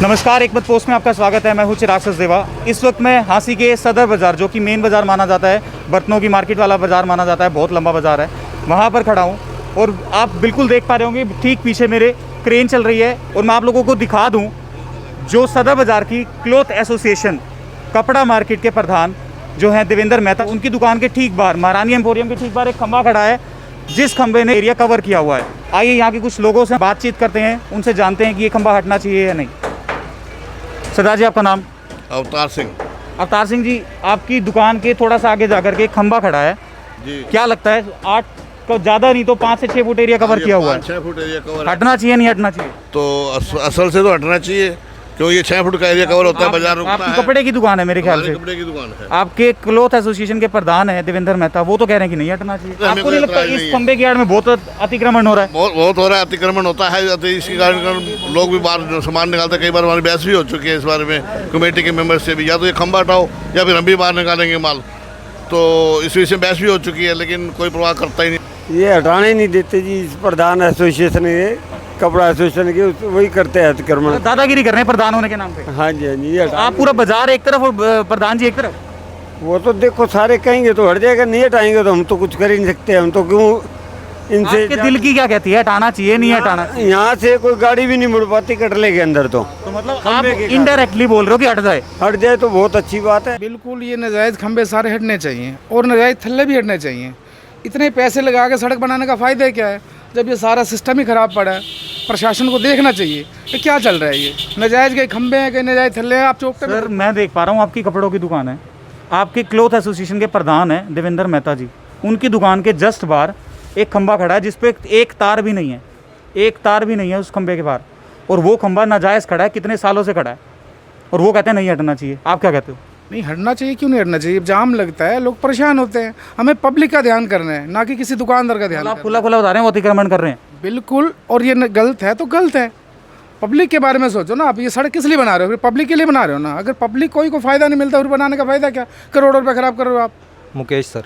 नमस्कार, एक मत पोस्ट में आपका स्वागत है। मैं हूं चिराग सचदेवा। इस वक्त मैं हांसी के सदर बाज़ार, जो कि मेन बाज़ार माना जाता है, बर्तनों की मार्केट वाला बाज़ार माना जाता है, बहुत लंबा बाज़ार है, वहां पर खड़ा हूं। और आप बिल्कुल देख पा रहे होंगे, ठीक पीछे मेरे क्रेन चल रही है। और मैं आप लोगों को दिखा दूँ, जो सदर बाज़ार की क्लॉथ एसोसिएशन कपड़ा मार्केट के प्रधान जो हैं देवेंद्र मेहता, उनकी दुकान के ठीक बाहर, महारानी एम्पोरियम के ठीक बाहर एक खंबा खड़ा है, जिस खंबे ने एरिया कवर किया हुआ है। आइए यहाँ के कुछ लोगों से बातचीत करते हैं, उनसे जानते हैं कि ये खंबा हटना चाहिए या नहीं। सरदार जी, आपका नाम? अवतार सिंह। अवतार सिंह जी, आपकी दुकान के थोड़ा सा आगे जाकर के एक खंबा खड़ा है जी। क्या लगता है, 8 को ज़्यादा नहीं तो 5 से 6 फुट एरिया कवर किया हुआ है, 6 फुट एरिया कवर हटना चाहिए नहीं हटना चाहिए? तो असल से तो हटना चाहिए, क्योंकि ये 6 फुट का एरिया कवर होता है। बाजार रुकता है। आपकी कपड़े की दुकान है मेरे ख्याल से, कपड़े की दुकान है। आपके क्लॉथ एसोसिएशन के प्रधान है देवेंद्र मेहता, वो तो कह रहे हैं कि नहीं हटना चाहिए। हमें आपको कोई नहीं लगता एतराज़ इस नहीं है। खंबे की आड़ में बहुत अतिक्रमण हो रहा है? बहुत हो रहा है, अतिक्रमण होता है। इसके कारण लोग भी बाहर सामान निकालते हैं। कई बार हमारी बहस भी हो चुकी है इस बारे में कमेटी के मेंबर से भी, या तो ये खंबा हटाओ या फिर हम भी बाहर निकालेंगे माल। तो इस विषय में बहस भी हो चुकी है, लेकिन कोई परवाह करता ही नहीं। ये हटाने ही नहीं देते जी। इस प्रधान एसोसिएशन के, कपड़ा एसोसिएशन के, वही करते हैं अतिक्रमण। दादागिरी कर रहे हैं प्रधान होने के नाम पे। हाँ जी, हाँ जी, ये आप पूरा बाजार एक तरफ और प्रधान जी एक तरफ। वो तो देखो सारे कहेंगे तो हट जाएगा, नहीं हटाएंगे तो हम तो कुछ कर ही नहीं सकते। हम तो क्यों इनसे आपके दिल की क्या कहती है, हटाना चाहिए नहीं हटाना चाहिए? यहाँ से कोई गाड़ी भी नहीं मुड़ पाती कटले के अंदर। तो मतलब आप इनडायरेक्टली बोल रहे हो कि हट जाए? हट जाए तो बहुत अच्छी बात है। बिल्कुल, ये नाजायज़ खंबे सारे हटने चाहिए और नाजायज़ थल्ले भी हटने चाहिए। इतने पैसे लगा के सड़क बनाने का फ़ायदा क्या है, जब ये सारा सिस्टम ही ख़राब पड़ा है। प्रशासन को देखना चाहिए कि क्या चल रहा है। ये नाजायज़ के खंबे हैं, कहीं नाजायज़ थल्ले हैं। आप चौक पे सर, मैं देख पा रहा हूँ आपकी कपड़ों की दुकान है, आपके क्लॉथ एसोसिएशन के प्रधान हैं देवेंद्र मेहता जी, उनकी दुकान के जस्ट बाहर एक खंबा खड़ा है, जिसपे एक तार भी नहीं है, एक तार भी नहीं है उस खंबे के बाहर। और वो खंबा नाजायज़ खड़ा है, कितने सालों से खड़ा है, और वो कहते हैं नहीं हटना चाहिए। आप क्या कहते हो? नहीं हटना चाहिए, क्यों नहीं हटना चाहिए? जाम लगता है, लोग परेशान होते हैं। हमें पब्लिक का ध्यान करना है, ना कि किसी दुकानदार का ध्यान आप करना खुला खुला बता रहे हैं वो अतिक्रमण कर रहे हैं। है। बिल्कुल, और ये गलत है तो गलत है। पब्लिक के बारे में सोचो ना। आप ये सड़क किस लिए बना रहे हो? फिर पब्लिक के लिए बना रहे हो ना। अगर पब्लिक कोई को फ़ायदा नहीं मिलता, फिर बनाने का फ़ायदा क्या? करोड़ों रुपये ख़राब कर रहे हो आप। मुकेश सर।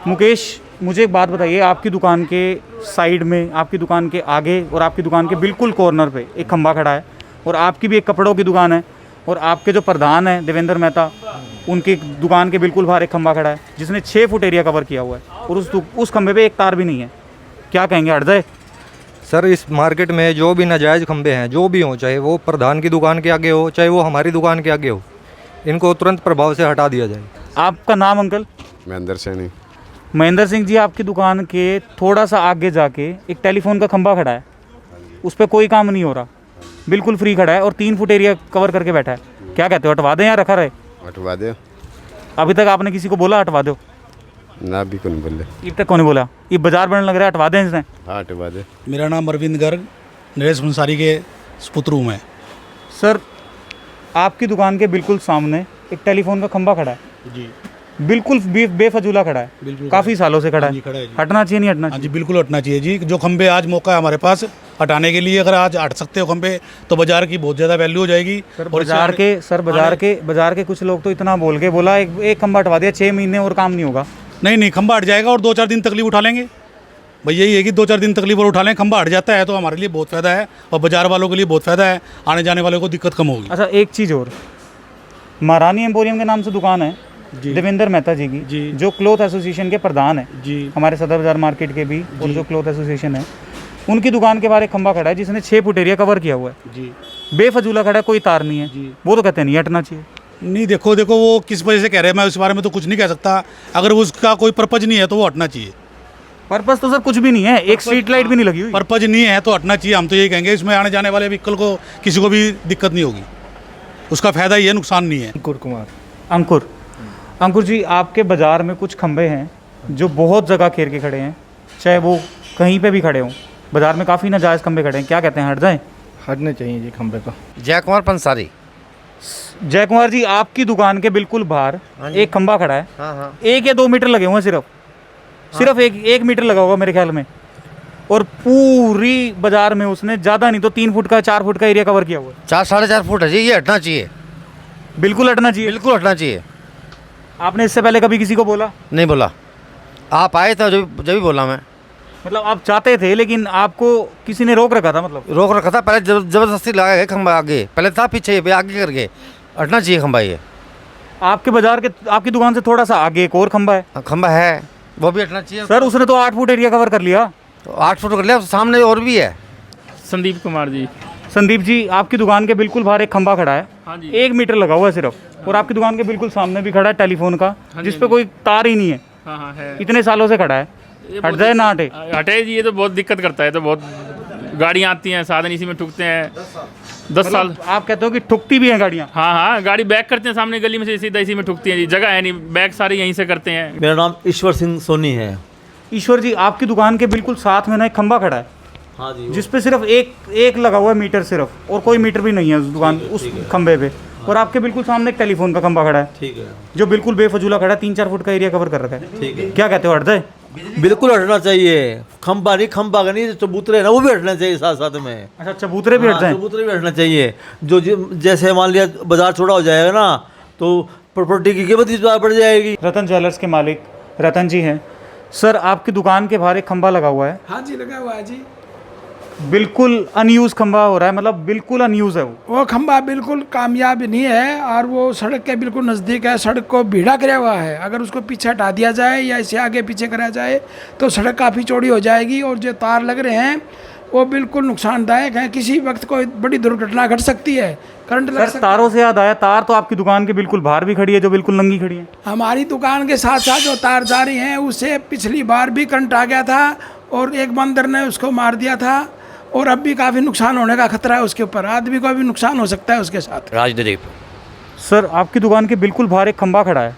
मुकेश, मुझे एक बात बताइए, आपकी दुकान के साइड में, आपकी दुकान के आगे और आपकी दुकान के बिल्कुल कॉर्नर पे एक खंबा खड़ा है, और आपकी भी एक कपड़ों की दुकान है, और आपके जो प्रधान हैं देवेंद्र मेहता, उनकी दुकान के बिल्कुल बाहर एक खंबा खड़ा है, जिसने 6 फुट एरिया कवर किया हुआ है, और उस खंबे पे एक तार भी नहीं है। क्या कहेंगे, हट जाए? सर, इस मार्केट में जो भी नाजायज़ खंबे हैं, जो भी हों, चाहे वो प्रधान की दुकान के आगे हो, चाहे वो हमारी दुकान के आगे हो, इनको तुरंत प्रभाव से हटा दिया जाए। आपका नाम अंकल? महेंद्र सैनी। महेंद्र सिंह जी, आपकी दुकान के थोड़ा सा आगे जाके एक टेलीफोन का खंबा खड़ा है, उस पर कोई काम नहीं हो रहा, बिल्कुल फ्री खड़ा है, और 3 फुट एरिया कवर करके बैठा है। क्या कहते हो, हटवा दें या रखा रहे? हटवा दो। अभी तक आपने किसी को बोला हटवा दो? ना भी कौन बोले। अभी तक कौन बोला? ये बाजार बनने लग रहा है, हटवा दें इसने? हाँ, हटवा दे। मेरा नाम अरविंद गर्ग, नरेश भंसारी के सुपुत्र हूँ मैं। सर, आपकी दुकान के बिल्कुल सामने एक टेलीफोन का खंबा खड़ा है जी। बिल्कुल बेफजूला खड़ा है, बिल्कुल काफ़ी सालों से खड़ा हाँ जी, है। खड़ा है जी। हटना चाहिए नहीं हटना हाँ चाहिए? जी, बिल्कुल हटना चाहिए जी। जो खंबे आज मौका है हमारे पास हटाने के लिए, अगर आज हट सकते हो खंबे तो बाजार की बहुत ज़्यादा वैल्यू हो जाएगी। सर, बाजार के कुछ लोग तो इतना बोल के बोला एक खंबा हटवा दिया, 6 महीने और काम नहीं होगा। नहीं, खंबा हट जाएगा और 2-4 दिन तकलीफ उठा लेंगे। भाई यही है कि 2-4 दिन तकलीफ और उठा लें। खंबा हट जाता है तो हमारे लिए बहुत फ़ायदा है, और बाजार वालों के लिए बहुत फ़ायदा है। आने जाने वालों को दिक्कत कम होगी। अच्छा, एक चीज़ और, महारानी एम्पोरियम के नाम से दुकान है देवेंद्र मेहता जी की, जी। जो क्लॉथ एसोसिएशन के प्रधान है जी। हमारे सदर बाजार मार्केट के भी, और जो क्लॉथ एसोसिएशन है, उनकी दुकान के बाहर एक खंबा खड़ा है, जिसने 6 फुट एरिया कवर किया हुआ है, जी। बेफजूला खड़ा है, कोई तार नहीं है। वो तो कहते हैं नहीं हटना चाहिए। नहीं, देखो वो किस वजह से कह रहे हैं, मैं उस बारे में तो कुछ नहीं कह सकता। अगर उसका कोई पर्पज नहीं है तो वो हटना चाहिए। पर्पस तो सर कुछ भी नहीं है, एक स्ट्रीट लाइट भी नहीं लगी हुई। पर्पज नहीं है तो हटना चाहिए। हम तो यही कहेंगे, इसमें आने जाने वाले व्हीकल को किसी को भी दिक्कत नहीं होगी, उसका फ़ायदा ही है, नुकसान नहीं है। अंकुर कुमार। अंकुर जी, आपके बाज़ार में कुछ खंबे हैं जो बहुत जगह घेर के खड़े हैं, चाहे वो कहीं पे भी खड़े हों, बाज़ार में काफ़ी नाजायज़ खंबे खड़े हैं, क्या कहते हैं, हट जाएं? हटने चाहिए जी खंबे तो। जय कुमार पंसारी। जय कुमार जी, आपकी दुकान के बिल्कुल बाहर एक खंबा खड़ा है। हाँ। 1 या 2 मीटर लगे हुए हैं, सिर्फ 1 मीटर लगा होगा मेरे ख्याल में, और पूरी बाजार में उसने ज़्यादा नहीं तो 3 फुट का 4 फुट का एरिया कवर किया हुआ है। 4-4.5 फुट है जी, ये हटना चाहिए। बिल्कुल हटना चाहिए। बिल्कुल हटना चाहिए। आपने इससे पहले कभी किसी को बोला? नहीं बोला, आप आए थे जब भी बोला मैं। मतलब आप चाहते थे लेकिन आपको किसी ने रोक रखा था, मतलब रोक रखा था पहले, जबरदस्ती लगा गया खंबा आगे, पहले था पीछे पे आगे करके हटना चाहिए खंबा ये। आपके बाजार के, आपकी दुकान से थोड़ा सा आगे एक और खंबा है खंबा है वो भी हटना चाहिए सर, उसने तो 8 फुट एरिया कवर कर लिया। तो 8 फुट कर लिया, सामने और भी है। संदीप कुमार जी। संदीप जी, आपकी दुकान के बिल्कुल बाहर एक खंबा खड़ा है, हाँ जी। 1 मीटर लगा हुआ है सिर्फ, और आपकी दुकान के बिल्कुल सामने भी खड़ा है टेलीफोन का, जिस पे कोई तार ही नहीं है, हाँ हाँ है। इतने सालों से खड़ा है, हट जाए ना हटे। हटे जी, ये तो बहुत दिक्कत करता है, तो बहुत गाड़ियाँ आती हैं, साधन इसी में ठुकते हैं 10 साल। मतलब आप कहते हो कि ठुकती भी हैं गाड़ियाँ? हाँ हाँ, गाड़ी बैक करते हैं सामने गली में से, सीधा इसी में ठुकती है जी, जगह है नहीं, बैक सारी यहीं से करते हैं। मेरा नाम ईश्वर सिंह सोनी है। ईश्वर जी, आपकी दुकान के बिल्कुल साथ में ना एक खंबा खड़ा है, हाँ जी। जिस पे सिर्फ एक लगा हुआ है मीटर सिर्फ, और कोई मीटर भी नहीं है उस दुकान उस खंबे पे, और आपके बिल्कुल सामने एक टेलीफोन का खंबा खड़ा है, ठीक है, जो बिल्कुल बेफजूला खड़ा है, 3-4 फुट का एरिया कवर कर रखा है। ठीक है। क्या कहते हो, हट जाए? बिल्कुल हटना चाहिए। खंबा नहीं, खंबा का नहीं, चबूतरे ना वो भी हटना चाहिए साथ साथ में। अच्छा, चबूतरे भी हट जाए? चबूतरे भी हटना चाहिए। जैसे मान लिया बाजार छोड़ा हो जाएगा ना, तो प्रॉपर्टी की कीमत भी बढ़ जाएगी। रतन ज्वेलर्स के मालिक रतन जी हैं। सर, आपकी दुकान के बाहर एक खंबा लगा हुआ है। हाँ जी, लगा हुआ है जी। बिल्कुल अनयूज खंबा हो रहा है, मतलब बिल्कुल अनयूज है वो खंबा बिल्कुल कामयाब नहीं है, और वो सड़क के बिल्कुल नज़दीक है, सड़क को भीड़ा कराया हुआ है। अगर उसको पीछे हटा दिया जाए या इसे आगे पीछे कराया जाए तो सड़क काफ़ी चौड़ी हो जाएगी, और जो तार लग रहे हैं वो बिल्कुल नुकसानदायक है, किसी वक्त कोई बड़ी दुर्घटना घट सकती है, करंट लग सर, सकता है। तारों से याद आया, तार तो आपकी दुकान के बिल्कुल बाहर भी खड़ी है, जो बिल्कुल नंगी खड़ी है। हमारी दुकान के साथ साथ जो तार जा रही हैं उससे पिछली बार भी करंट आ गया था, और एक बंदर ने उसको मार दिया था, और अब भी काफ़ी नुकसान होने का खतरा है उसके ऊपर, आदमी को भी नुकसान हो सकता है उसके साथ। राजदीप। सर, आपकी दुकान के बिल्कुल बाहर एक खंबा खड़ा है,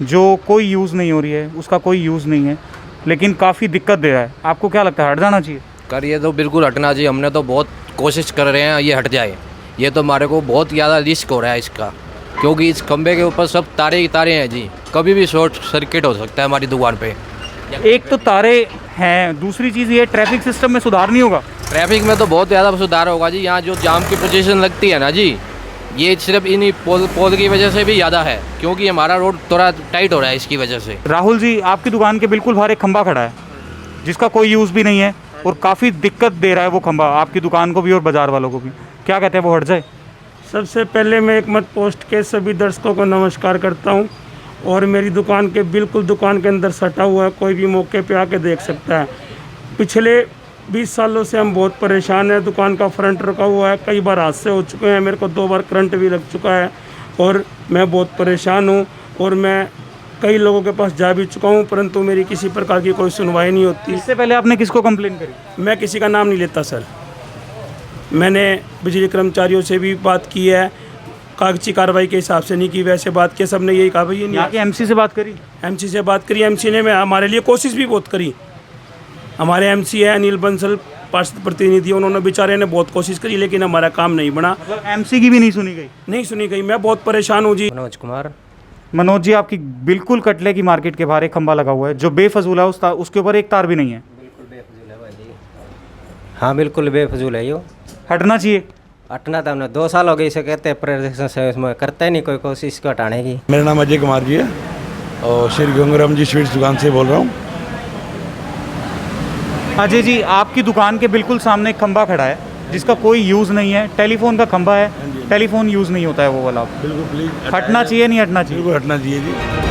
जो कोई यूज़ नहीं हो रही है, उसका कोई यूज़ नहीं है, लेकिन काफ़ी दिक्कत दे रहा है। आपको क्या लगता है, हट जाना चाहिए? कर ये तो बिल्कुल हटना चाहिए, हमने तो बहुत कोशिश कर रहे हैं ये हट जाए। ये तो हमारे को बहुत ज़्यादा रिस्क हो रहा है इसका, क्योंकि इस खंबे के ऊपर सब तारे ही तारे हैं जी, कभी भी शॉर्ट सर्किट हो सकता है हमारी दुकान पे। एक तो तारे हैं, दूसरी चीज़ ये ट्रैफिक सिस्टम में सुधार नहीं होगा? ट्रैफिक में तो बहुत ज़्यादा सुधार होगा जी। यहाँ जो जाम की पोजीशन लगती है ना जी, ये सिर्फ इन्हीं पोल की वजह से भी ज़्यादा है, क्योंकि हमारा रोड थोड़ा टाइट हो रहा है इसकी वजह से। राहुल जी, आपकी दुकान के बिल्कुल बाहर एक खंबा खड़ा है, जिसका कोई यूज़ भी नहीं है, और काफ़ी दिक्कत दे रहा है वो खंबा आपकी दुकान को भी और बाज़ार वालों को भी। क्या कहते हैं, वो हट जाए? सबसे पहले मैं एक मत पोस्ट के सभी दर्शकों को नमस्कार करता हूं, और मेरी दुकान के बिल्कुल दुकान के अंदर सटा हुआ है, कोई भी मौके पे आके देख सकता है। पिछले 20 सालों से हम बहुत परेशान हैं, दुकान का फ्रंट रुका हुआ है, कई बार हादसे हो चुके हैं, मेरे को 2 बार करंट भी लग चुका है, और मैं बहुत परेशान हूँ, और मैं कई लोगों के पास जा भी चुका हूँ, परंतु मेरी किसी प्रकार की कोई सुनवाई नहीं होती। इससे पहले आपने किसको कंप्लेन करी? मैं किसी का नाम नहीं लेता सर। मैंने बिजली कर्मचारियों से भी बात की है, कागजी कार्रवाई के हिसाब से नहीं की, वैसे बात की, सबने यही कहा भाई ये नहीं। यहाँ के एमसी से बात करी? एमसी से बात करी, एमसी ने हमारे लिए कोशिश भी बहुत करी। हमारे एमसी है अनिल बंसल, पार्षद प्रतिनिधि, उन्होंने बेचारे ने बहुत कोशिश करी, लेकिन हमारा काम नहीं बना। मतलब एमसी की भी नहीं सुनी गई? नहीं सुनी गई। मैं बहुत परेशान हूँ जी। मनोज कुमार। मनोज जी, आपकी बिल्कुल कटले की मार्केट के बाहर एक खंबा लगा हुआ है, जो बेफजूल है, उसके ऊपर एक तार भी नहीं है। हाँ बिल्कुल बेफजूल है यो, हटना चाहिए। हटना था, हमने 2 साल हो गए इसे कहते हैं, प्रदर्शन से इसमें करता ही नहीं कोई कोशिश को हटाने की। मेरा नाम अजय कुमार जी है, और श्री गंगाराम जी स्वीट्स दुकान से बोल रहा हूँ। अजय जी, आपकी दुकान के बिल्कुल सामने एक खंबा खड़ा है, जिसका कोई यूज़ नहीं है, टेलीफोन का खंबा है, टेलीफोन यूज़ नहीं होता है वो वाला। बिल्कुल प्लीज हटना चाहिए, नहीं हटना चाहिए? बिल्कुल हटना चाहिए जी।